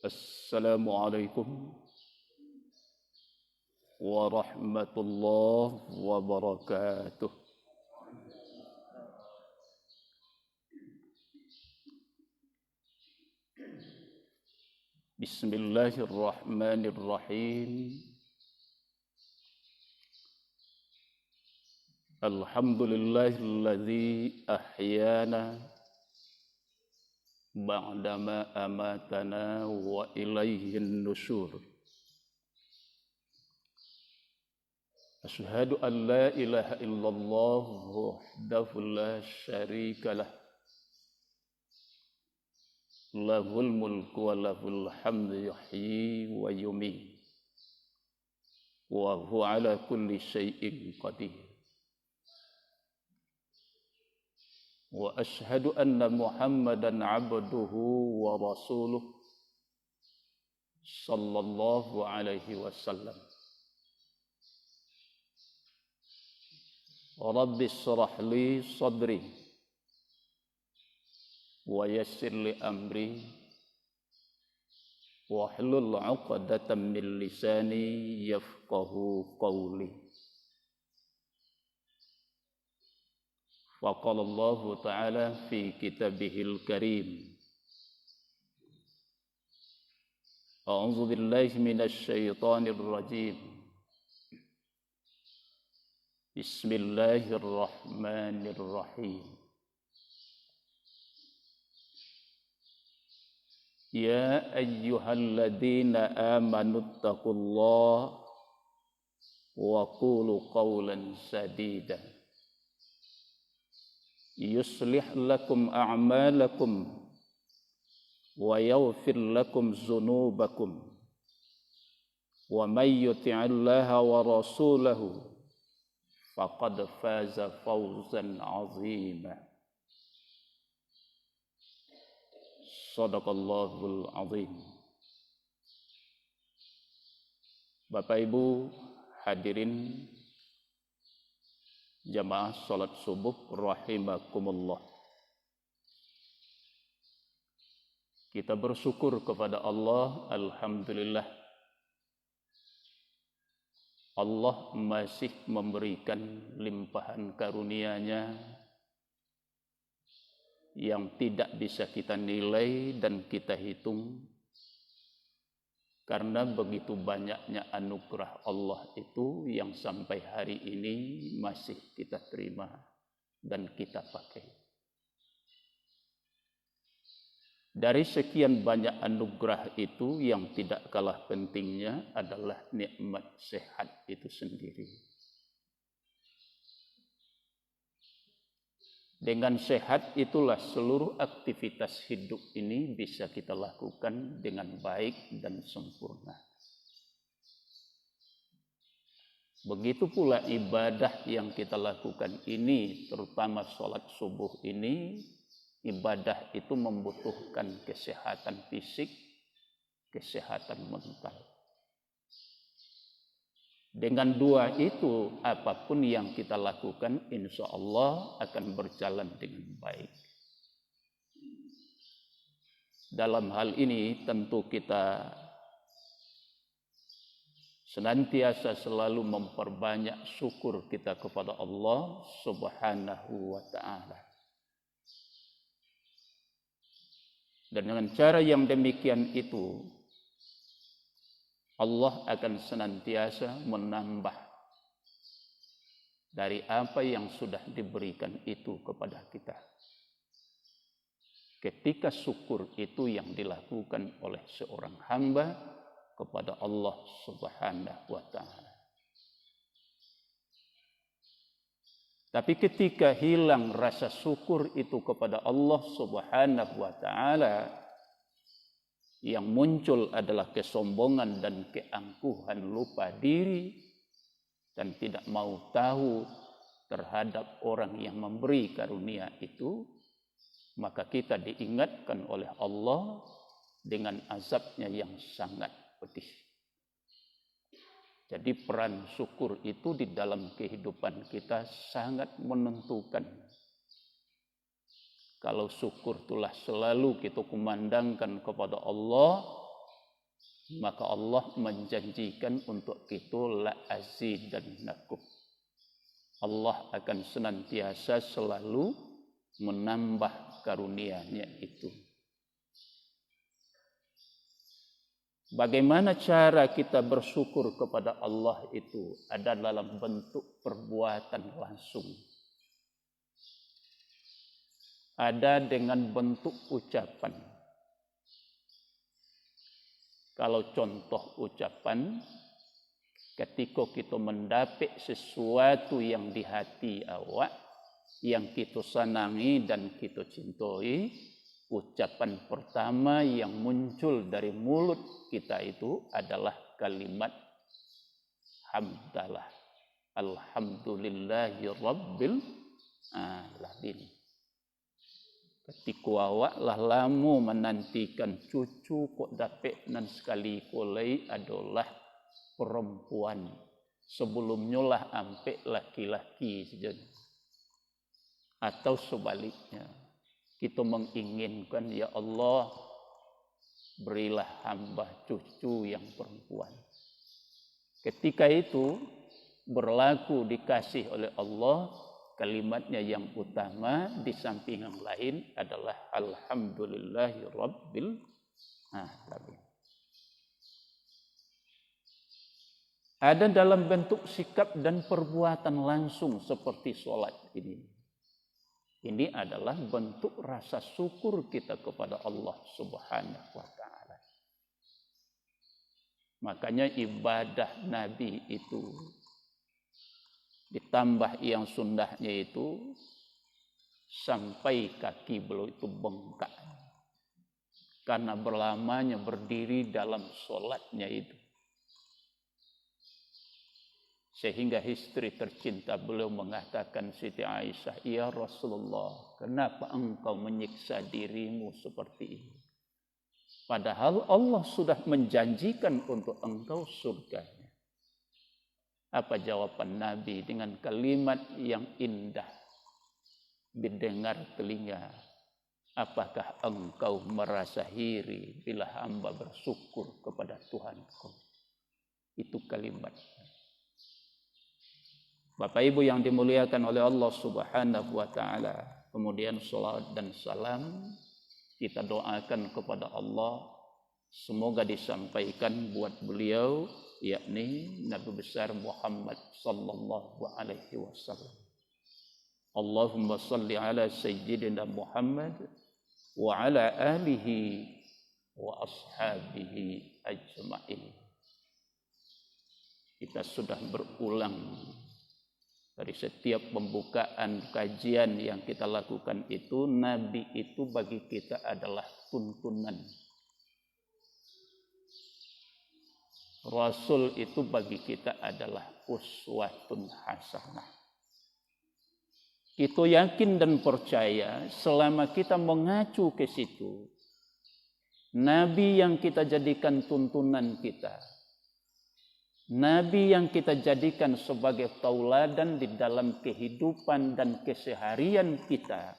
Assalamualaikum warahmatullahi wabarakatuh. Bismillahirrahmanirrahim. Alhamdulillahilladzi ahyana ba'dama amatana wa ilaihin nusyur. Asyhadu an la ilaha illallah wahdahu la syarika lah. Lahul mulku wa lahul hamdu yuhyi wa yumiit. Wa huwa ala kulli syai'in qadir. Wa asyhadu anna Muhammadan abduhu wa rasuluh sallallahu alaihi wasallam. Rabbi shrah li sadri wa yassir li amri wahlul 'uqdatam min lisani yafqahu qawli. وقال الله تعالى في كتابه الكريم أعوذ بالله من الشيطان الرجيم بسم الله الرحمن الرحيم يا أيها الذين آمنوا اتقوا الله وقولوا قولا سديدا يصلح لكم أعمالكم ويغفر لكم ذنوبكم ومن يطع الله ورسوله فقد فاز فوزا عظيما صدق الله العظيم. Bapak Ibu hadirin jamaah salat subuh rahimakumullah. Kita bersyukur kepada Allah, alhamdulillah. Allah masih memberikan limpahan karunia-Nya yang tidak bisa kita nilai dan kita hitung. Karena begitu banyaknya anugerah Allah itu yang sampai hari ini masih kita terima dan kita pakai. Dari sekian banyak anugerah itu yang tidak kalah pentingnya adalah nikmat sehat itu sendiri. Dengan sehat itulah seluruh aktivitas hidup ini bisa kita lakukan dengan baik dan sempurna. Begitu pula ibadah yang kita lakukan ini, terutama sholat subuh ini, ibadah itu membutuhkan kesehatan fisik, kesehatan mental. Dengan dua itu, apapun yang kita lakukan, insya Allah akan berjalan dengan baik. Dalam hal ini tentu kita senantiasa selalu memperbanyak syukur kita kepada Allah Subhanahu wa ta'ala. Dan dengan cara yang demikian itu, Allah akan senantiasa menambah dari apa yang sudah diberikan itu kepada kita. Ketika syukur itu yang dilakukan oleh seorang hamba kepada Allah Subhanahu wa ta'ala. Tapi ketika hilang rasa syukur itu kepada Allah Subhanahu wa ta'ala, yang muncul adalah kesombongan dan keangkuhan, lupa diri, dan tidak mau tahu terhadap orang yang memberi karunia itu, maka kita diingatkan oleh Allah dengan azabnya yang sangat pedih. Jadi peran syukur itu di dalam kehidupan kita sangat menentukan. Kalau syukur itulah selalu kita kumandangkan kepada Allah, maka Allah menjanjikan untuk kita la azidannakum. Allah akan senantiasa selalu menambah karunia-Nya itu. Bagaimana cara kita bersyukur kepada Allah itu? Ada dalam bentuk perbuatan langsung. Ada dengan bentuk ucapan. Kalau contoh ucapan, ketika kita mendapat sesuatu yang di hati awak, yang kita senangi dan kita cintai, ucapan pertama yang muncul dari mulut kita itu adalah kalimat hamdalah. Alhamdulillahi Rabbil Alamin. Ketika awak lah lama menantikan cucu kok dapat nan sekali kolai adalah perempuan. Sebelumnya lah ampe laki-laki saja. Atau sebaliknya. Kita menginginkan, ya Allah, berilah hamba cucu yang perempuan. Ketika itu berlaku dikasih oleh Allah, kalimatnya yang utama di samping yang lain adalah Alhamdulillahi Rabbil Alamin. Ada dalam bentuk sikap dan perbuatan langsung seperti sholat ini. Ini adalah bentuk rasa syukur kita kepada Allah Subhanahu wa Ta'ala. Makanya ibadah Nabi itu ditambah yang sunnahnya itu sampai kaki beliau itu bengkak. Karena berlamanya berdiri dalam sholatnya itu. Sehingga istri tercinta beliau mengatakan, Siti Aisyah, ya Rasulullah, kenapa engkau menyiksa dirimu seperti ini? Padahal Allah sudah menjanjikan untuk engkau surganya. Apa jawaban Nabi dengan kalimat yang indah didengar telinga? Apakah engkau merasa iri bila hamba bersyukur kepada Tuhanku? Itu kalimat. Bapak Ibu yang dimuliakan oleh Allah Subhanahu wa Ta'ala, kemudian salawat dan salam kita doakan kepada Allah, semoga disampaikan buat beliau, yakni Nabi besar Muhammad sallallahu alaihi wasallam. Allahumma salli ala sayyidina Muhammad wa ala alihi wa ashabihi ajma'in. Kita sudah berulang dari setiap pembukaan kajian yang kita lakukan itu, Nabi itu bagi kita adalah tuntunan. Rasul itu bagi kita adalah uswatun hasanah. Kita yakin dan percaya selama kita mengacu ke situ, Nabi yang kita jadikan tuntunan kita, Nabi yang kita jadikan sebagai tauladan di dalam kehidupan dan keseharian kita,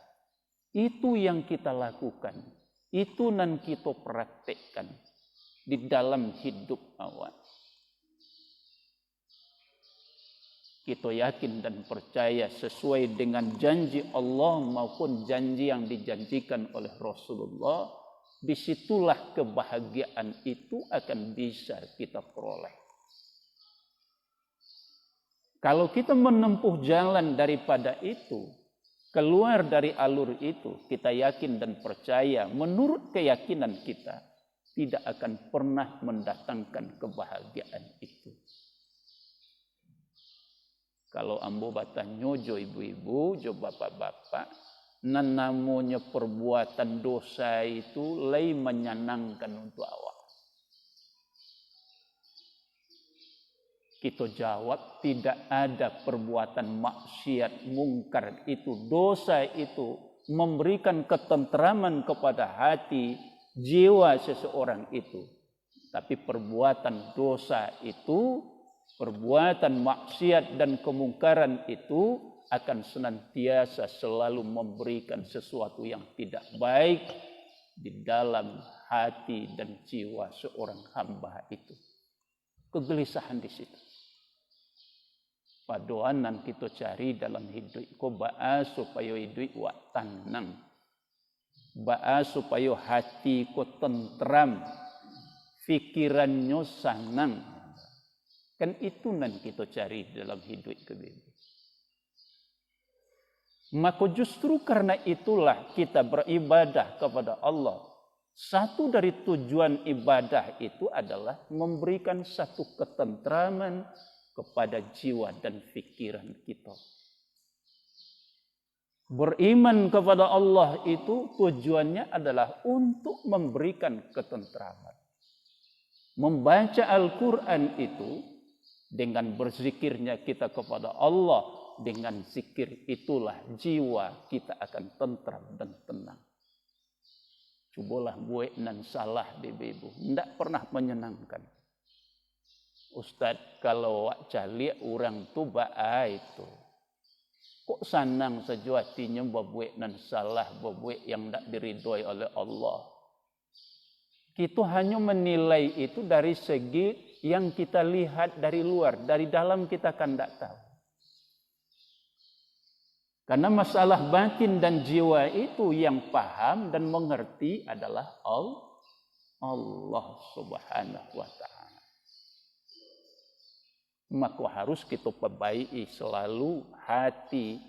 itu yang kita lakukan, itu yang kita praktekkan di dalam hidup awak. Kita yakin dan percaya sesuai dengan janji Allah maupun janji yang dijanjikan oleh Rasulullah, disitulah kebahagiaan itu akan bisa kita peroleh. Kalau kita menempuh jalan daripada itu, keluar dari alur itu, kita yakin dan percaya menurut keyakinan kita tidak akan pernah mendatangkan kebahagiaan itu. Kalau ambo batanya jo ibu-ibu, jo bapak-bapak, nan namanya perbuatan dosa itu lay menyenangkan untuk awak. Kita jawab tidak ada perbuatan maksiat mungkar itu, dosa itu memberikan ketentraman kepada hati, jiwa seseorang itu. Tapi perbuatan dosa itu, perbuatan maksiat dan kemungkaran itu akan senantiasa selalu memberikan sesuatu yang tidak baik di dalam hati dan jiwa seorang hamba itu. Kegelisahan di situ. Padoanan kita cari dalam hidup ko baa supaya hidup wa tenang. Baa supaya hati ko tentram, fikirannya senang. Kan itu nan kita cari dalam hidup ke. Maka justru karena itulah kita beribadah kepada Allah. Satu dari tujuan ibadah itu adalah memberikan satu ketentraman kepada jiwa dan pikiran kita. Beriman kepada Allah itu tujuannya adalah untuk memberikan ketentraman. Membaca Al-Quran itu dengan berzikirnya kita kepada Allah, dengan zikir itulah jiwa kita akan tentram dan tenang. Cobalah buat nan salah ibu, tidak pernah menyenangkan. Ustaz, kalau cali orang tu baik itu, kok senang sejatinya berbuat nan salah, berbuat yang tidak diridhoi oleh Allah. Kita hanya menilai itu dari segi yang kita lihat dari luar, dari dalam kita kan tidak tahu. Karena masalah batin dan jiwa itu yang paham dan mengerti adalah Allah Subhanahu wa ta'ala. Maka harus kita perbaiki selalu hati,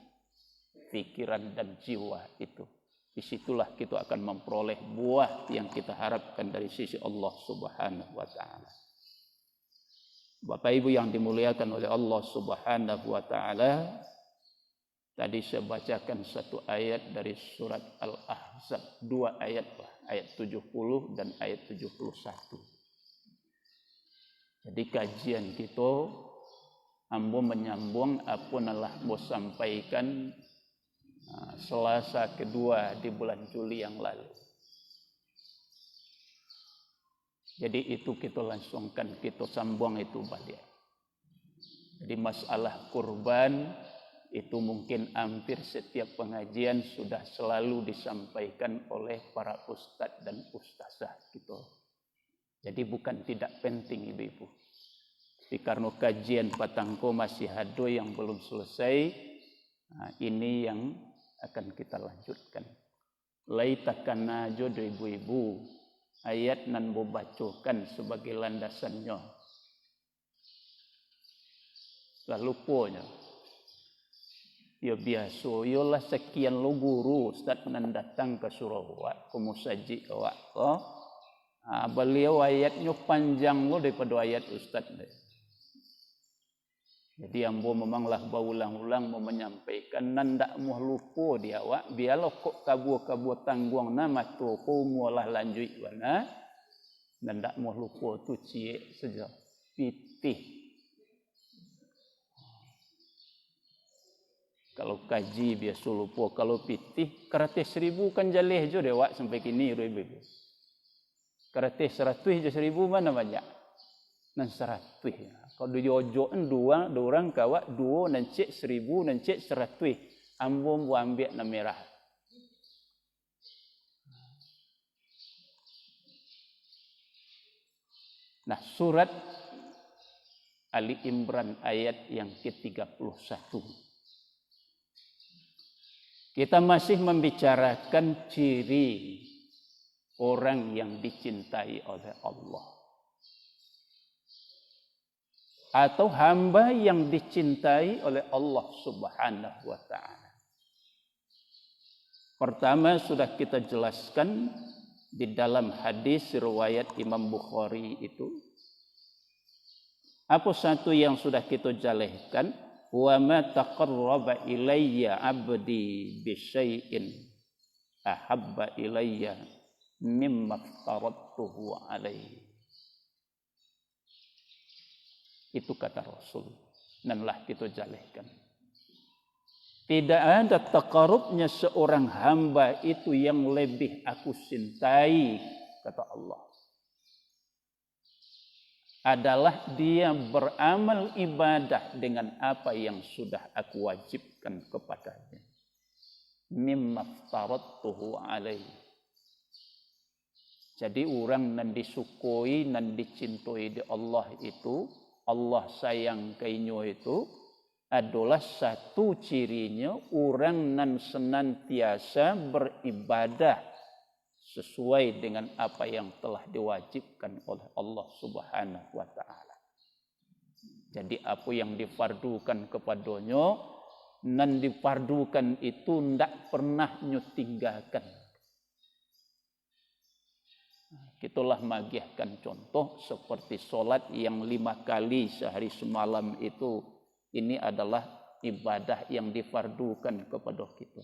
pikiran dan jiwa itu. Disitulah kita akan memperoleh buah yang kita harapkan dari sisi Allah Subhanahu wa ta'ala. Bapak Ibu yang dimuliakan oleh Allah Subhanahu wa ta'ala, tadi saya bacakan satu ayat dari surat Al-Ahzab, 2 ayat lah, ayat 70 dan ayat 71. Jadi kajian kita ambo menyambung apa nalah bo sampaikan Selasa kedua di bulan Juli yang lalu. Jadi itu kita langsungkan, kita sambung itu balik. Jadi masalah kurban itu mungkin hampir setiap pengajian sudah selalu disampaikan oleh para ustadz dan ustazah gitu. Jadi bukan tidak penting ibu-ibu. Tapi karena kajian Patangko masih ada yang belum selesai, ini yang akan kita lanjutkan. Laitakana jodoh ibu-ibu, ayat nan bobacokan sebagai landasannya. Lalu punya. Ya biasa, yolah sekian lo guru Ustaz nan datang ke Sarawak, ke Musaji awak. Beliau ayatnya panjang lo daripada ayat Ustaz. Jadi ambo memanglah berulang-ulang mau menyampaikan nan ndak mau lupa dia awak. Biarlah kok kabur tangguang nama tu ko mualah lanjut wana. Dan ndak mau lupa tu cie saja. Pitih. Kalau kaji biasa lupa, kalau pitih keratus 1000 kan jaleh je dewak sampai kini ibu. Keratus 100 je 1000 mana banyak? Nan 100. Kalau dijojokan dua orang kawak 2 nan cek 1000 nan cek 100. Ambo bu ambil na merah. Nah, surat Ali Imran ayat yang ke-31. Kita masih membicarakan ciri orang yang dicintai oleh Allah. Atau hamba yang dicintai oleh Allah Subhanahu wa ta'ala. Pertama sudah kita jelaskan di dalam hadis riwayat Imam Bukhari itu. Apa satu yang sudah kita jelaskan? Wa ma taqarraba ilayya 'abdi bi syai'in ahabba ilayya mimma aftaradtuhu alaihi. Itu kata Rasul. Nanlah kita jelaskan. Tidak ada taqarrubnya seorang hamba itu yang lebih aku cintai, kata Allah. Adalah dia beramal ibadah dengan apa yang sudah aku wajibkan kepadanya. Mimma aftaradtuhu alaihi. Jadi orang nan disukui, nan dicintai di Allah itu, Allah sayang kainyo itu adalah satu cirinya orang nan senantiasa beribadah sesuai dengan apa yang telah diwajibkan oleh Allah Subhanahu wa taala. Jadi apa yang difardukan kepadanya nan difardukan itu ndak pernah tinggalkan. Itulah magiahkan contoh seperti solat yang 5 kali sehari semalam itu, ini adalah ibadah yang difardukan kepada kita.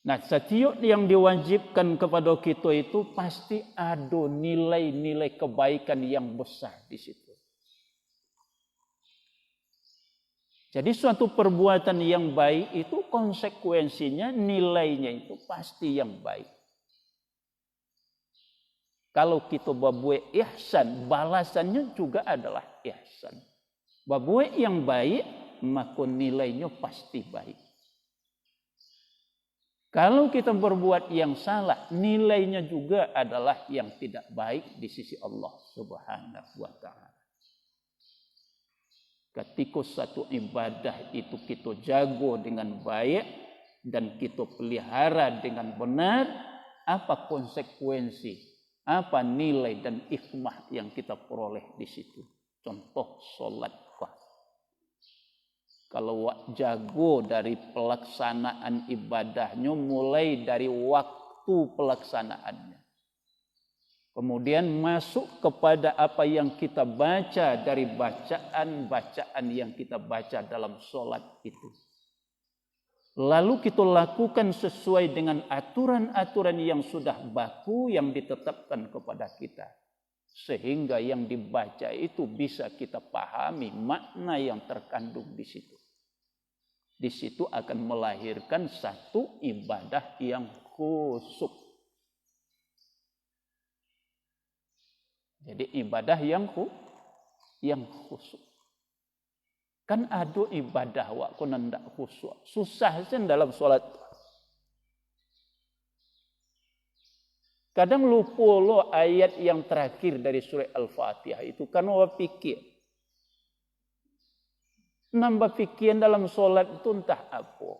Nah, setiap yang diwajibkan kepada kita itu pasti ada nilai-nilai kebaikan yang besar di situ. Jadi suatu perbuatan yang baik itu konsekuensinya nilainya itu pasti yang baik. Kalau kita berbuat ihsan, balasannya juga adalah ihsan. Berbuat yang baik, maka nilainya pasti baik. Kalau kita berbuat yang salah, nilainya juga adalah yang tidak baik di sisi Allah Subhanahu wa taala. Ketika satu ibadah itu kita jago dengan baik dan kita pelihara dengan benar, apa konsekuensi? Apa nilai dan hikmah yang kita peroleh di situ? Contoh solat. Kalau jago dari pelaksanaan ibadahnya mulai dari waktu pelaksanaannya. Kemudian masuk kepada apa yang kita baca dari bacaan-bacaan yang kita baca dalam solat itu. Lalu kita lakukan sesuai dengan aturan-aturan yang sudah baku yang ditetapkan kepada kita. Sehingga yang dibaca itu bisa kita pahami makna yang terkandung di situ. Di situ akan melahirkan satu ibadah yang khusyuk. Jadi ibadah yang khusyuk. Kan ada ibadah waktu ndak khusyuk. Susah sih dalam solat. Kadang lupa lo ayat yang terakhir dari surah Al-Fatihah itu kan orang pikir. Nambah pikiran dalam solat itu entah apa.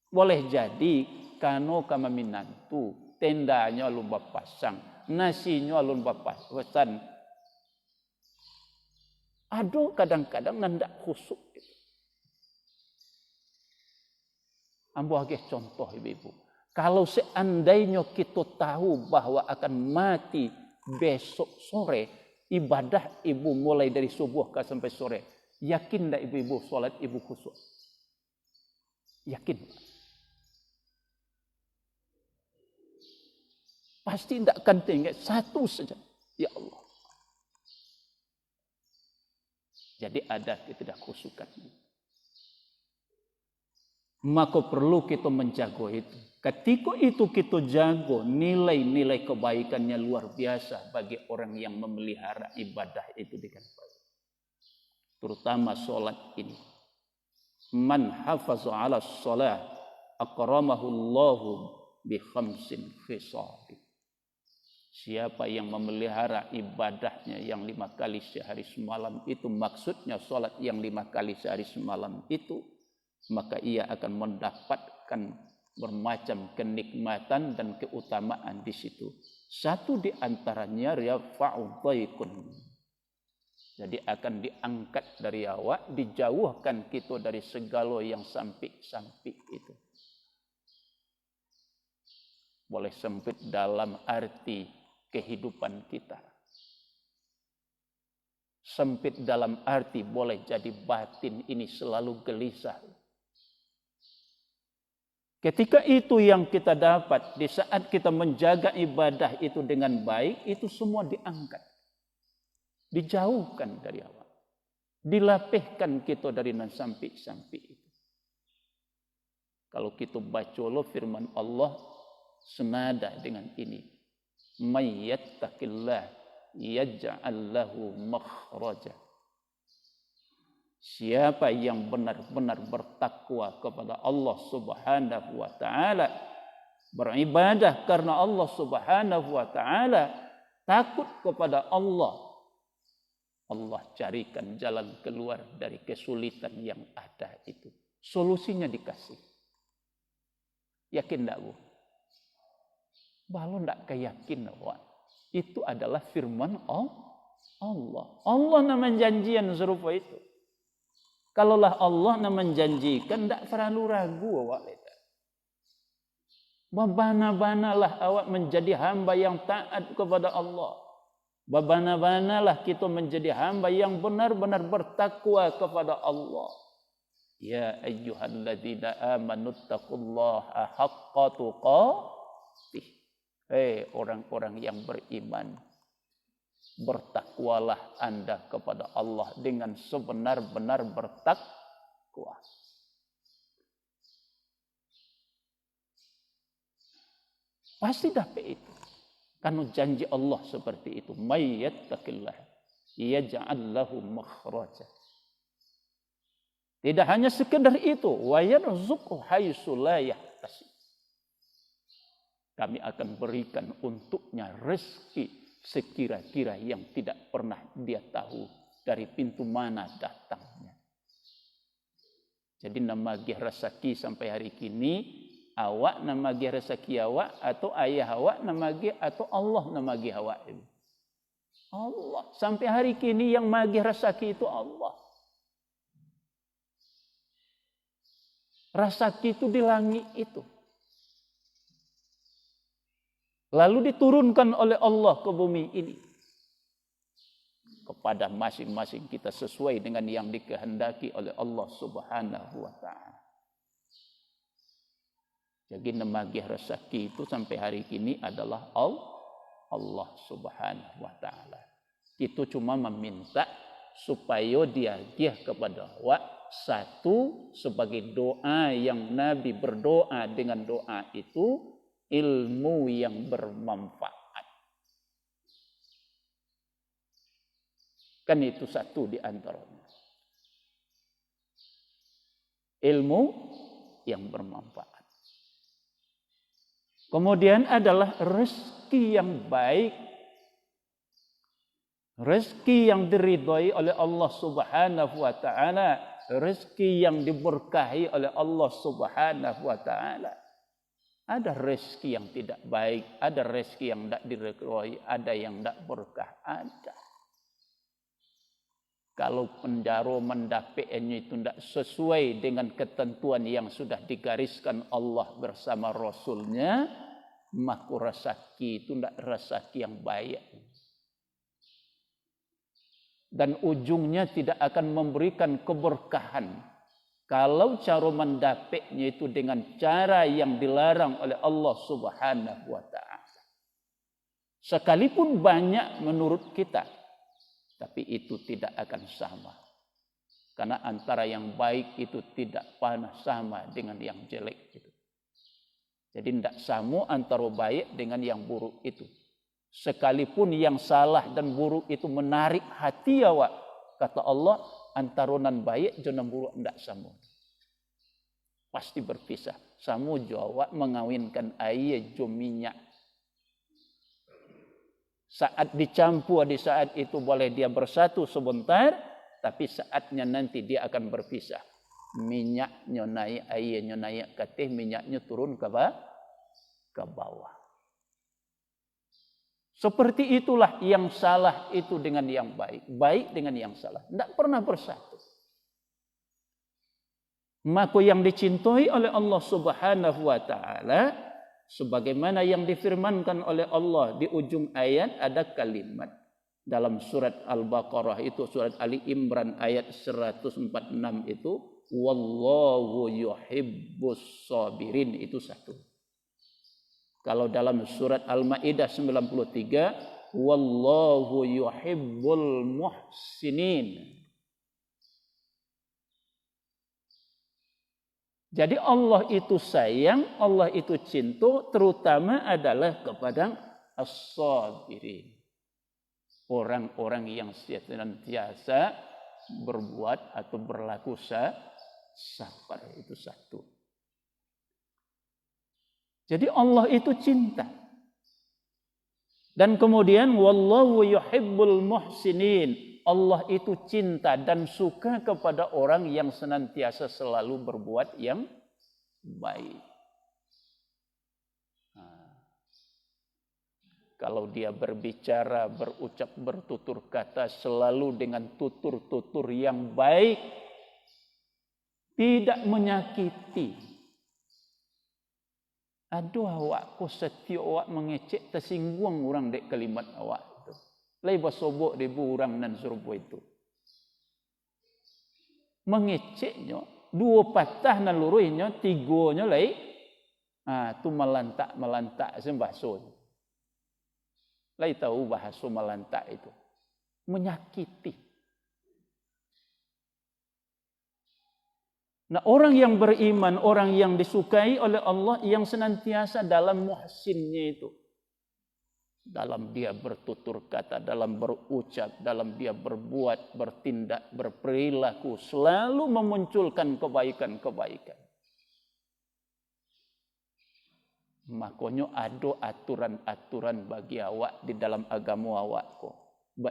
Boleh jadi kano kama minantu, tendanya lumba pasang, nasinya lumba pasang. Aduh kadang-kadang nandak khusyuk. Ambo agak contoh ibu-ibu. Kalau seandainya kita tahu bahwa akan mati besok sore, ibadah ibu mulai dari subuh sampai sore. Yakin tak ibu-ibu sholat ibu khusyuk? Yakin? Pasti tidak akan tinggal satu saja. Ya Allah. Jadi ada ketidakhusyukan. Maka perlu kita menjaga itu. Ketika itu kita jago, nilai-nilai kebaikannya luar biasa bagi orang yang memelihara ibadah itu dengan baik. Terutama solat ini. Man hafazu ala sholat akramahu Allahu bi khamsin khisal. Siapa yang memelihara ibadahnya yang 5 kali sehari semalam itu, maksudnya solat yang 5 kali sehari semalam itu, maka ia akan mendapatkan bermacam kenikmatan dan keutamaan di situ. Satu di antaranya rafa'u dhaikun. Jadi akan diangkat dari awak, dijauhkan kita dari segala yang sampik-sampik itu. Boleh sempit dalam arti kehidupan kita. Sempit dalam arti boleh jadi batin ini selalu gelisah. Ketika itu yang kita dapat, di saat kita menjaga ibadah itu dengan baik, itu semua diangkat. Dijauhkan dari awak. Dilapihkan kita dari nan sampik-sampik itu. Kalau kita baca firman Allah senada dengan ini. May yattaqillah yaj'al lahu makhraja. Siapa yang benar-benar bertakwa kepada Allah Subhanahu wa taala, beribadah karena Allah Subhanahu wa taala, takut kepada Allah, Allah carikan jalan keluar dari kesulitan yang ada itu. Solusinya dikasih. Yakin enggak, Bu? Kalau enggak keyakin, Wak, itu adalah firman Allah. Allah nama janjian serupa itu. Kalaulah Allah nama menjanjikan, enggak terlalu ragu, Wak. Babana-banalah awak menjadi hamba yang taat kepada Allah. Babana-banalah kita menjadi hamba yang benar-benar bertakwa kepada Allah. Ya ayyuhalladzina amanu taqullaha haqqa tuqatih. Hei orang-orang yang beriman, bertakwalah Anda kepada Allah dengan sebenar-benar bertakwa. Pasti dapat itu. Karena janji Allah seperti itu. May yattaqillah yaj'al lahu makhraja. Tidak hanya sekedar itu, wa yarzuqhu haitsu la yahtasib. Kami akan berikan untuknya rezeki sekira-kira yang tidak pernah dia tahu dari pintu mana datangnya. Jadi nama rezeki sampai hari kini, awak nama rezeki awak atau ayah awak nama atau Allah nama awak itu. Allah. Sampai hari kini yang magi rezeki itu Allah. Rezeki itu di langit itu. Lalu diturunkan oleh Allah ke bumi ini. Kepada masing-masing kita sesuai dengan yang dikehendaki oleh Allah Subhanahu wa ta'ala. Jadi nemagih rezeki itu sampai hari ini adalah Allah Subhanahu wa ta'ala. Itu cuma meminta supaya dia kepada wa satu sebagai doa yang Nabi berdoa dengan doa itu ilmu yang bermanfaat. Kan itu satu di antaranya. Ilmu yang bermanfaat. Kemudian adalah rezeki yang baik. Rezeki yang diridhai oleh Allah Subhanahu wa ta'ala. Rezeki yang diberkahi oleh Allah Subhanahu wa ta'ala. Ada rezeki yang tidak baik, ada rezeki yang tidak diridhai, ada yang tidak berkah, ada. Kalau penjaro mendapatnya itu tidak sesuai dengan ketentuan yang sudah digariskan Allah bersama Rasulnya, maka rezeki itu tidak rezeki yang baik. Dan ujungnya tidak akan memberikan keberkahan. Kalau cara mendapatnya itu dengan cara yang dilarang oleh Allah Subhanahu wa ta'ala. Sekalipun banyak menurut kita, tapi itu tidak akan sama. Karena antara yang baik itu tidak pernah sama dengan yang jelek itu. Jadi tidak sama antara baik dengan yang buruk itu. Sekalipun yang salah dan buruk itu menarik hati awak, kata Allah, antara nan baik dan buruk tidak sama. Pasti berpisah. Sama jawab mengawinkan air jo minyak. Saat dicampur di saat itu boleh dia bersatu sebentar, tapi saatnya nanti dia akan berpisah. Minyaknya naik, airnya naik ke atas, minyaknya turun ke bawah. Seperti itulah yang salah itu dengan yang baik. Baik dengan yang salah. Tidak pernah bersatu. Maka yang dicintai oleh Allah Subhanahu wa ta'ala, sebagaimana yang difirmankan oleh Allah di ujung ayat, ada kalimat. Dalam surat Al-Baqarah itu, surat Ali Imran ayat 146 itu, Wallahu yuhibbus sabirin, itu satu. Kalau dalam surat Al-Maidah 93, Wallahu yuhibbul muhsinin. Jadi Allah itu sayang, Allah itu cinta, terutama adalah kepada as-sabirin. Orang-orang yang senantiasa berbuat atau berlaku sabar, itu satu. Jadi Allah itu cinta. Dan kemudian wallahu yuhibbul muhsinin. Allah itu cinta dan suka kepada orang yang senantiasa selalu berbuat yang baik. Kalau dia berbicara, berucap, bertutur kata selalu dengan tutur-tutur yang baik, tidak menyakiti. Aduh awak ko setiap awak mengecek tersinggung orang dek kalimat awak itu. Lai basobok debu orang nan Surabaya itu. Mengeceknya dua patah nan luruhnya, tigonya lai tu melantak sembahsun. Lai tahu bahasa melantak itu. Menyakiti. Nah, orang yang beriman, orang yang disukai oleh Allah yang senantiasa dalam muhsinnya itu. Dalam dia bertutur kata, dalam berucap, dalam dia berbuat, bertindak, berperilaku, selalu memunculkan kebaikan-kebaikan. Makanya ada aturan-aturan bagi awak di dalam agama awak kok.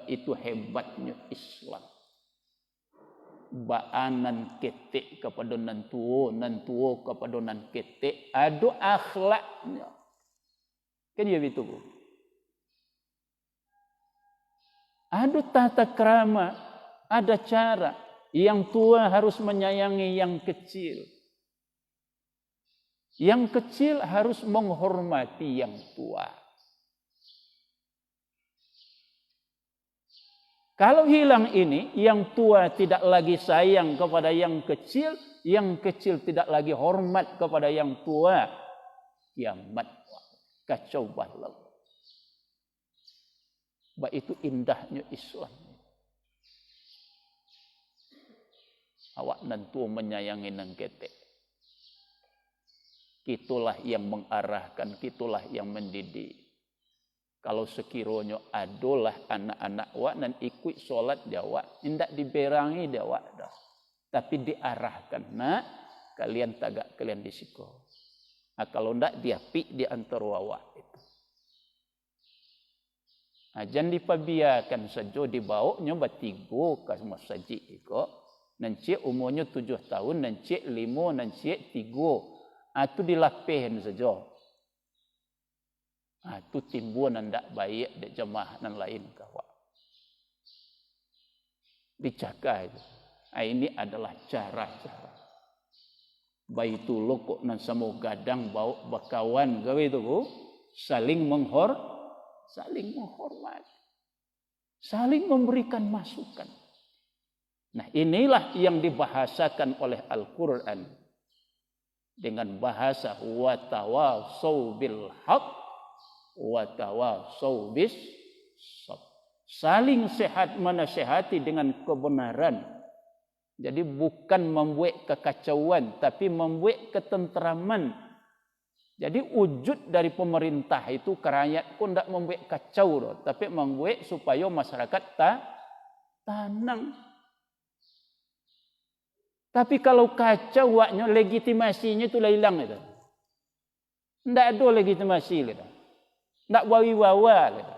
Itu hebatnya Islam. Baanan ketek kepada nan tuo kepada nan ketek, ada akhlaknya. Kan ya begitu. Ada tata krama, ada cara. Yang tua harus menyayangi yang kecil. Yang kecil harus menghormati yang tua. Kalau hilang ini, yang tua tidak lagi sayang kepada yang kecil tidak lagi hormat kepada yang tua. Kiamat, kacau balau. Itu indahnya Islam. Awak nantu menyayangi nang ketek. Kitulah yang mengarahkan, kitulah yang mendidik. Kalau sekiranya adalah anak-anak awak dan ikut solat dia awak, tidak diberangi dia awak dah. Tapi diarahkan, nak kalian tagak kalian disiko. Nah, kalau tidak dia pi di antara awak itu. Nah, jangan dipabiarkan saja dibawanya batigo ke masjid itu. Nanti umurnya 7 tahun, nanti 5, nanti 3. Itu dilapehin saja. Itu timbul nandak baik di jemaah nan lain kawak. Dijaga itu. Ini adalah cara-cara. Baitullah kok nan samo gadang bau bakawan gawe itu saling menghormat, saling memberikan masukan. Nah, inilah yang dibahasakan oleh Al-Qur'an dengan bahasa wa tawasau bil haqq wa tawasau bis sabr. Saling sehat menasihati dengan kebenaran. Jadi bukan membuat kekacauan tapi membuat ketenteraman. Jadi wujud dari pemerintah itu kerakyat pun tidak membuat kacau tapi membuat supaya masyarakat tenang. Tapi kalau kacau waknya legitimasinya itu hilang itu. Tidak ada legitimasi itu. Nak wawi-wawa gitu.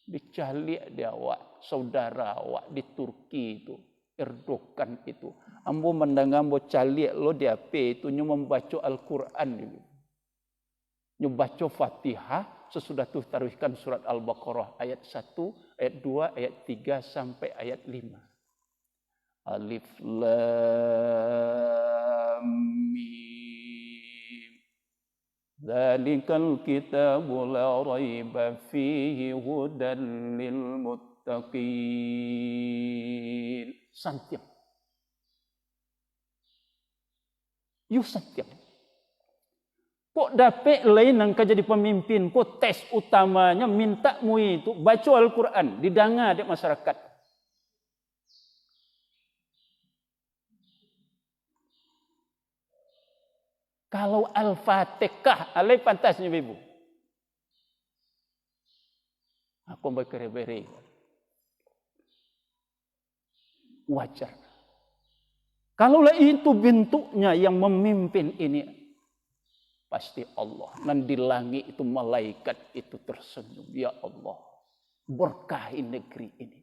Dicalik dia awak, saudara awak di Turki itu, Erdogan itu. Ambo mendengar ambo calik lo di HP itu nyu membaca Al-Qur'an itu. Nyu baca Fatihah sesudah tu taruhkan surat Al-Baqarah ayat 1, ayat 2, ayat 3 sampai ayat 5. Alif Lam Mim. Dzalikal kitabu la raiba fihi hudan lil muttaqin. Santiam. You santiam. Kok dapat lain nang jadi pemimpin, kok tes utamanya minta mu itu baca Al-Qur'an, didengar di masyarakat. Kalau Al-Fatihah, alai pantasnya ibu. Aku berkere-bere. Wajar. Kalaulah itu bentuknya yang memimpin ini, pasti Allah. Dan di langit itu malaikat itu tersenyum. Ya Allah, berkahi negeri ini.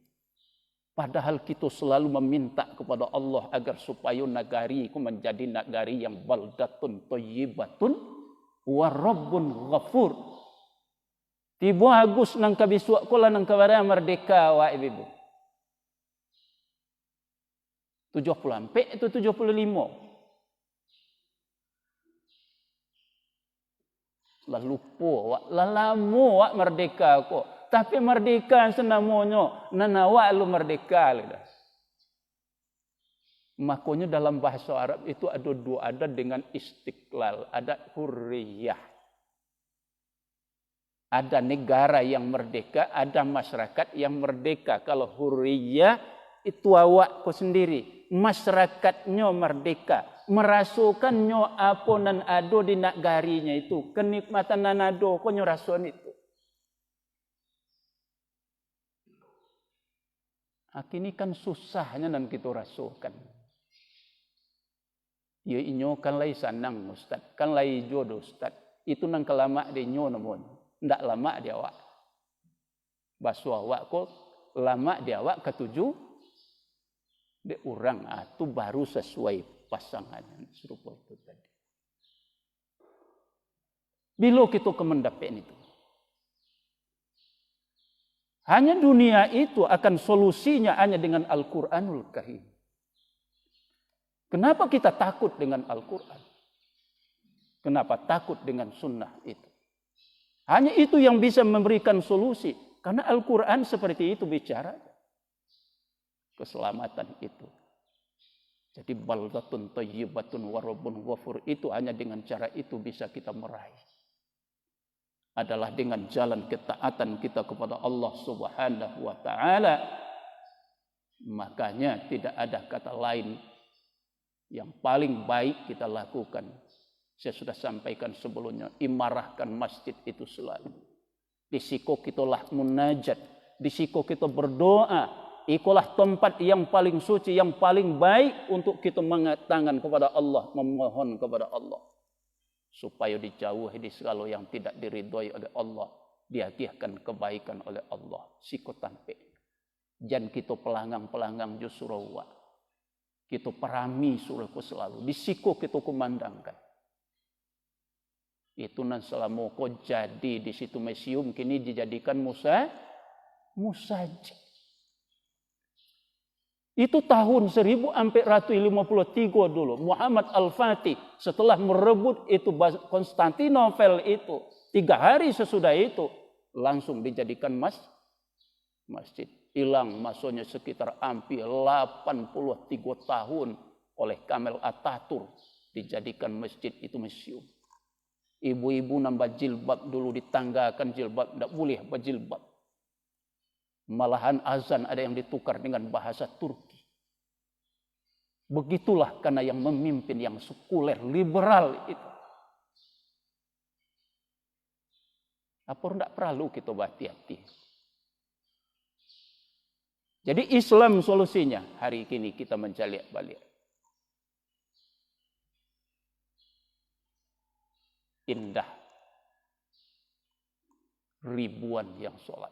Padahal kita selalu meminta kepada Allah agar supaya negari itu menjadi negari yang baldatun thayyibatun wa rabbun ghafur. Tibo Agus nang kabisuak kula nang kabara merdeka wa ibu. 70 sampai itu 75. Lalu po lalamu wak merdeka kok. Tapi merdeka senamonyo nanawa lu merdeka lida. Makanya dalam bahasa Arab itu ada dua, ada dengan istiqlal, ada hurriyah. Ada negara yang merdeka, ada masyarakat yang merdeka. Kalau hurriyah itu awakku sendiri, masyarakatnya merdeka, merasukannya apa nan ado di negarinya itu, kenikmatan nan ado ko nyurasun itu. Kini kan susahnya nan kita rasukan. Ya inyo kan lai sanang Ustaz, kan lai jodoh Ustaz. Itu nang kelama de nyo namun, ndak lama dia awak. Basu awak ko lama dia awak ketujuh. De orang itu baru sesuai pasangan serupa itu tadi. Bila kita kemendapat itu. Hanya dunia itu akan solusinya hanya dengan Al-Quranul Karim. Kenapa kita takut dengan Al-Quran? Kenapa takut dengan sunnah itu? Hanya itu yang bisa memberikan solusi. Karena Al-Quran seperti itu bicara. Keselamatan itu. Jadi baldatun thayyibatun wa rabbun ghafur itu hanya dengan cara itu bisa kita meraih. Adalah dengan jalan ketaatan kita kepada Allah Subhanahu wa taala. Makanya tidak ada kata lain yang paling baik kita lakukan. Saya sudah sampaikan sebelumnya, imarahkan masjid itu selalu. Di siku kita lah munajat, di siku kita berdoa. Ikulah tempat yang paling suci, yang paling baik untuk kita mengangkat tangan kepada Allah, memohon kepada Allah. Supaya dijauhi di segala yang tidak diridhoi oleh Allah. Dihadiahkan kebaikan oleh Allah. Siku tampe. Jangan kita pelangang-pelangang justru wa. Kita perami suruhku selalu. Di siku kita kumandangkan. Itu nan selama kau jadi di situ museum kini dijadikan musajid. Itu tahun 1453 dulu. Muhammad Al-Fatih setelah merebut itu Konstantinopel itu. 3 hari sesudah itu langsung dijadikan masjid. Hilang masanya sekitar hampir 83 tahun oleh Kemal Atatürk. Dijadikan masjid itu museum. Ibu-ibu nambah jilbab dulu ditanggakan jilbab. Tidak boleh berjilbab. Malahan azan ada yang ditukar dengan bahasa Turki. Begitulah karena yang memimpin yang sekuler, liberal itu. Apa tidak perlu kita hati-hati. Jadi Islam solusinya hari ini kita menjalik balik. Indah. Ribuan yang sholat.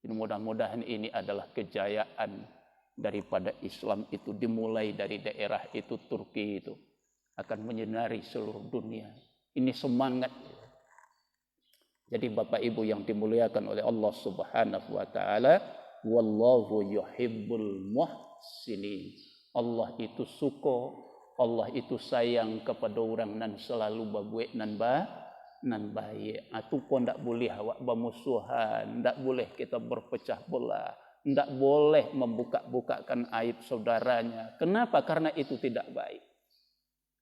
Mudah-mudahan ini adalah kejayaan daripada Islam itu dimulai dari daerah itu Turki itu akan menyinari seluruh dunia. Ini semangat. Jadi Bapak Ibu yang dimuliakan oleh Allah Subhanahu wa taala, wallahu yuhibbul muhsinin. Allah itu suka, Allah itu sayang kepada orang nan selalu babuek nan baik. Atau pun tidak boleh awak bermusuhan, tidak boleh kita berpecah belah, tidak boleh membuka-bukakan aib saudaranya. Kenapa? Karena itu tidak baik.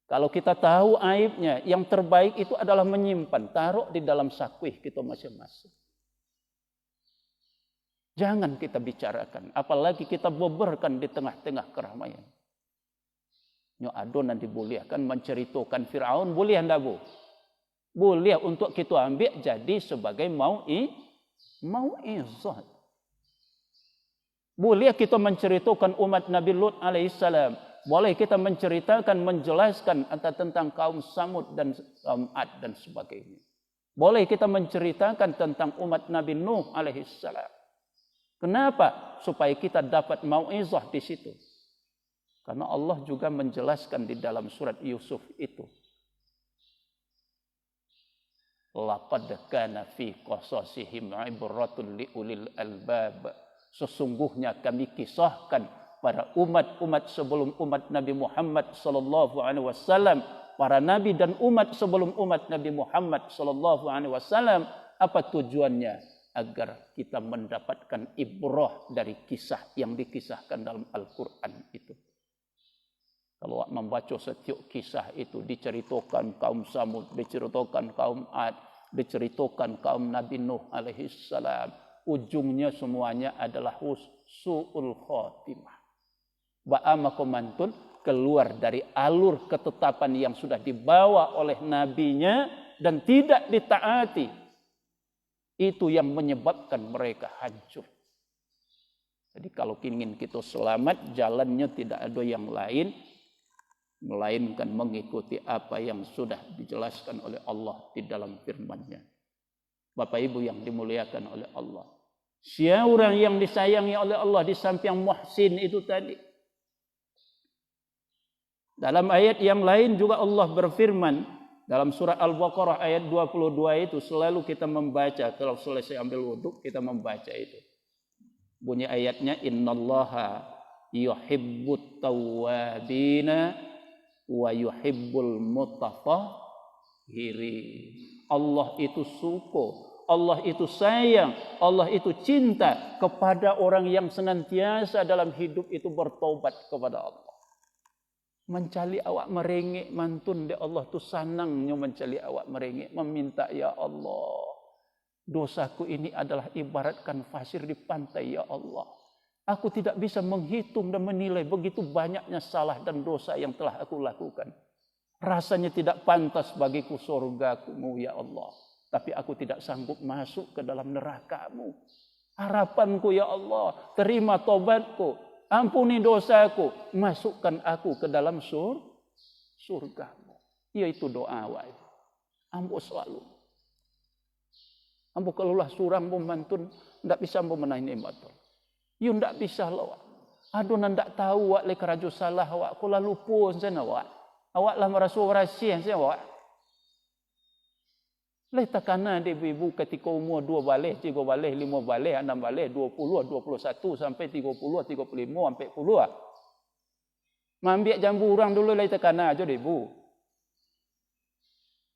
Kalau kita tahu aibnya, yang terbaik itu adalah menyimpan, taruh di dalam sakuih kita masing-masing. Jangan kita bicarakan, apalagi kita beberkan di tengah-tengah keramaian. Nyo adonan dibolehkan menceritakan Firaun, boleh anda bu? Boleh untuk kita ambil jadi sebagai mau'izat. Boleh kita menceritakan umat Nabi Lut alaihissalam. Boleh kita menceritakan, menjelaskan tentang kaum Samud dan kaum Ad dan sebagainya. Boleh kita menceritakan tentang umat Nabi Nuh alaihissalam. Kenapa? Supaya kita dapat mau'izah di situ. Karena Allah juga menjelaskan di dalam surat Yusuf itu. Laqad kana fi qasasihim ibratun liulil albab. Sesungguhnya kami kisahkan pada umat-umat sebelum umat Nabi Muhammad sallallahu alaihi wasallam, para nabi dan umat sebelum umat Nabi Muhammad sallallahu alaihi wasallam, apa tujuannya? Agar kita mendapatkan ibrah dari kisah yang dikisahkan dalam Al-Qur'an itu. Kalau membaca setiap kisah itu, diceritakan kaum Samud, diceritakan kaum Ad, diceritakan kaum Nabi Nuh alaihi salam, ujungnya semuanya adalah su'ul khatimah. Ba'amakumantun, keluar dari alur ketetapan yang sudah dibawa oleh nabinya dan tidak ditaati. Itu yang menyebabkan mereka hancur. Jadi kalau ingin kita selamat, jalannya tidak ada yang lain, melainkan mengikuti apa yang sudah dijelaskan oleh Allah di dalam firman-Nya. Bapak Ibu yang dimuliakan oleh Allah. Siapa orang yang disayangi oleh Allah di samping muhsin itu tadi. Dalam ayat yang lain juga Allah berfirman, dalam surah Al-Baqarah ayat 22 itu selalu kita membaca, kalau selesai ambil wudhu kita membaca itu. Bunyi ayatnya, innallaha yuhibbut tawwabina wa yuhibbul mutatahhirin. Allah itu suka, Allah itu sayang, Allah itu cinta kepada orang yang senantiasa dalam hidup itu bertobat kepada Allah. Mencali awak merengek mantun de Allah tu sanangnya mencali awak merengek, meminta, ya Allah, dosaku ini adalah ibaratkan pasir di pantai, ya Allah. Aku tidak bisa menghitung dan menilai begitu banyaknya salah dan dosa yang telah aku lakukan. Rasanya tidak pantas bagiku surgamu, ya Allah. Tapi aku tidak sanggup masuk ke dalam neraka-Mu. Harapanku, ya Allah, terima tobatku. Ampuni dosaku, masukkan aku ke dalam surga-Mu. Yaitu doa awal. Ambo selalu. Ambo kelulah surang mantun, ndak bisa memenahi nikmat. You ndak bisa lawak. Aduh ndak tahu wak le keraju salah wak, kula lupa sana wak. Awak lah merasa rahasia saya wak. Le takana de ibu ketika umur 2 balik, 3 balik, 5 balik, 6 balik, 20, 21 sampai 30, 35 sampai 40. Mambiak jambu orang dulu le takana aja de ibu.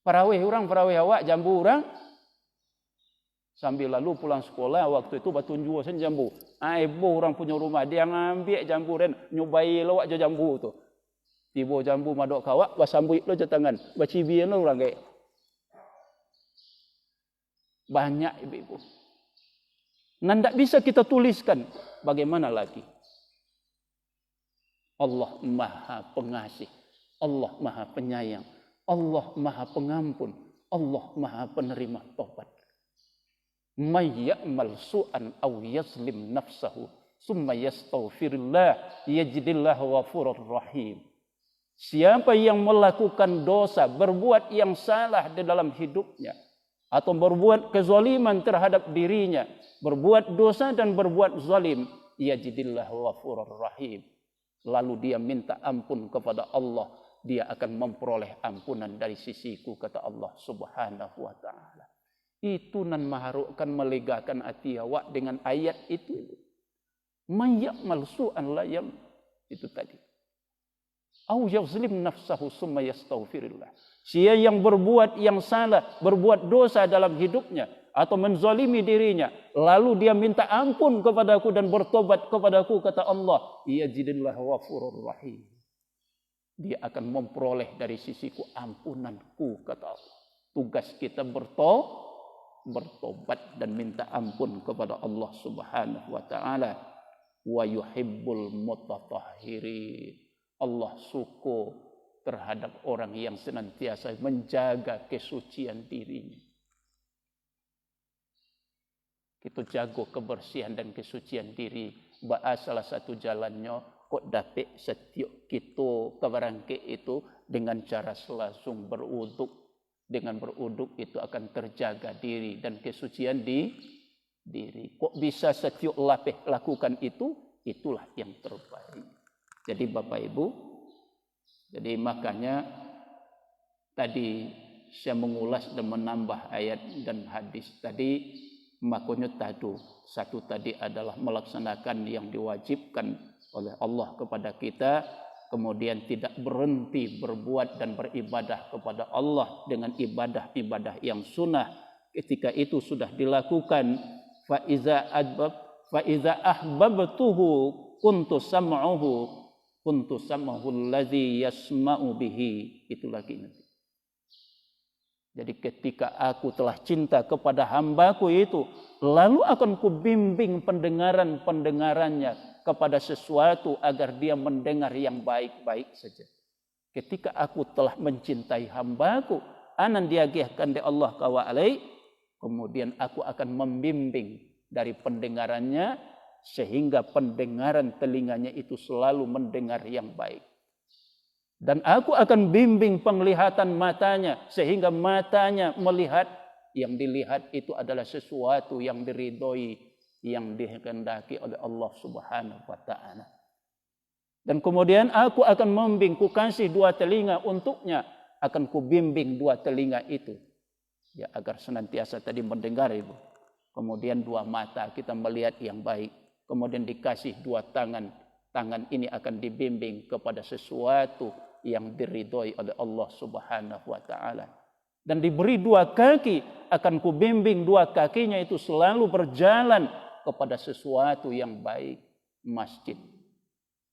Parawih awak jambu orang. Sambil lalu pulang sekolah waktu itu batunjua sen jambu. Ibu orang punya rumah dia ngambil jambu dan nyobai lawak je jambu tu. Tiba jambu madok kawak basambui lo je tangan, bacibi lo orang kayak. Banyak ibu-ibu. Nan tak bisa kita tuliskan. Bagaimana lagi? Allah Maha Pengasih. Allah Maha Penyayang. Allah Maha Pengampun. Allah Maha Penerima Taubat. May ya'mal su'an aw yaslim nafsahu summa yastaghfirullah yajidillahu ghafurur rahim. Siapa yang melakukan dosa, berbuat yang salah di dalam hidupnya, atau berbuat kezaliman terhadap dirinya, berbuat dosa dan berbuat zalim, yajidillahu ghafurur rahim. Lalu dia minta ampun kepada Allah, dia akan memperoleh ampunan dari sisiku, kata Allah Subhanahu wa taala. Itu nan maharukkan, melegakan hati awak dengan ayat itu. Mayyamal su'an la yam, itu tadi. Au yazlim nafsahu summa yastaghfirullah. Siapa yang berbuat yang salah, berbuat dosa dalam hidupnya atau menzalimi dirinya, lalu dia minta ampun kepadaku dan bertobat kepadaku, kata Allah, yajidillahu ghafurur rahim. Dia akan memperoleh dari sisiku ampunanku, kata Allah. Tugas kita bertobat dan minta ampun kepada Allah Subhanahu wa taala. Wa yuhibbul mutatahhirin. Allah suka terhadap orang yang senantiasa menjaga kesucian dirinya. Kita jaga kebersihan dan kesucian diri salah satu jalannya kok dapat setiap kita kebarangke itu dengan cara langsung beruduk. Dengan beruduk itu akan terjaga diri dan kesucian di diri. Kok bisa setiap lakukan itu? Itulah yang terbaik. Jadi Bapak Ibu, jadi makanya tadi saya mengulas dan menambah ayat dan hadis tadi, makanya satu tadi adalah melaksanakan yang diwajibkan oleh Allah kepada kita, kemudian tidak berhenti berbuat dan beribadah kepada Allah dengan ibadah-ibadah yang sunnah. Ketika itu sudah dilakukan, fa iza ahbabtuhu kuntu sam'ahu allazi yasma'u bihi. Itu lagi nanti. Jadi ketika aku telah cinta kepada hambaku itu, lalu akan kubimbing pendengarannya kepada sesuatu agar dia mendengar yang baik-baik saja. Ketika aku telah mencintai hambaku, anan diagihkan di Allah kawalai, kemudian aku akan membimbing dari pendengarannya sehingga pendengaran telinganya itu selalu mendengar yang baik. Dan aku akan bimbing penglihatan matanya sehingga matanya melihat yang dilihat itu adalah sesuatu yang diridhoi, yang dikehendaki oleh Allah Subhanahu wa taala. Dan kemudian aku akan membimbing, ku kasih dua telinga untuknya, akan ku bimbing dua telinga itu ya agar senantiasa tadi mendengar Ibu. Kemudian dua mata kita melihat yang baik. Kemudian dikasih dua tangan ini akan dibimbing kepada sesuatu yang diridhoi oleh Allah Subhanahu wa taala. Dan diberi dua kaki, akan ku bimbing dua kakinya itu selalu berjalan kepada sesuatu yang baik, masjid,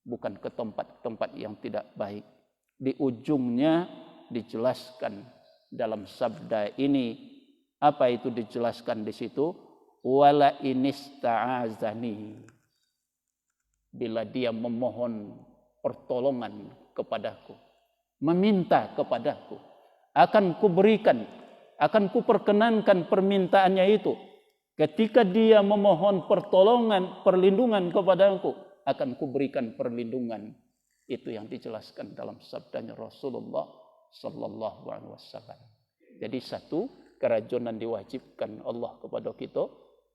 bukan ke tempat-tempat yang tidak baik. Di ujungnya dijelaskan dalam sabda ini, apa itu dijelaskan di situ? Wala inista'azani, bila dia memohon pertolongan kepadaku, meminta kepadaku, akan kuberikan, akan kuperkenankan permintaannya itu. Ketika dia memohon pertolongan, perlindungan kepadaku, akan kuberikan perlindungan. Itu yang dijelaskan dalam sabdanya Rasulullah sallallahu alaihi wasallam. Jadi satu, kerajunan diwajibkan Allah kepada kita,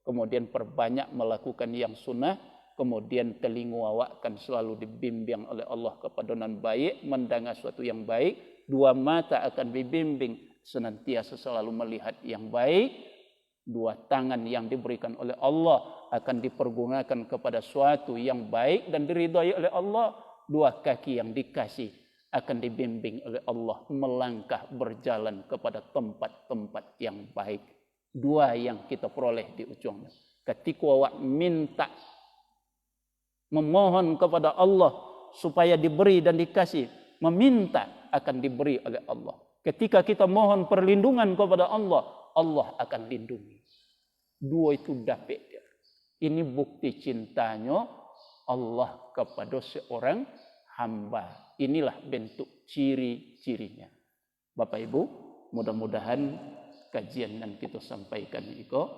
kemudian perbanyak melakukan yang sunnah, kemudian telinga awak kan selalu dibimbing oleh Allah kepada yang baik, mendengar sesuatu yang baik, dua mata akan dibimbing senantiasa selalu melihat yang baik, dua tangan yang diberikan oleh Allah akan dipergunakan kepada suatu yang baik dan diridhai oleh Allah, dua kaki yang dikasih akan dibimbing oleh Allah melangkah berjalan kepada tempat-tempat yang baik. Dua yang kita peroleh di ujungnya. Ketika awak minta, memohon kepada Allah supaya diberi dan dikasih, meminta akan diberi oleh Allah. Ketika kita mohon perlindungan kepada Allah, Allah akan lindungi. Dua itu dapat dia. Ini bukti cintanya Allah kepada seorang hamba. Inilah bentuk ciri-cirinya. Bapak Ibu, mudah-mudahan kajian yang kita sampaikan itu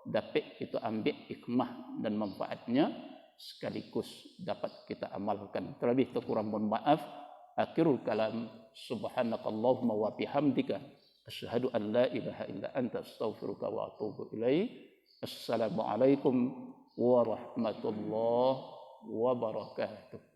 dapat kita ambil hikmah dan manfaatnya, sekaligus dapat kita amalkan. Terlebih kurang mohon maaf. Akhirul kalam, subhanakallahumma wa bihamdika, asyhadu an la ilaha illa anta, astaghfiruka wa atubu ilaik. Assalamualaikum warahmatullahi wabarakatuh.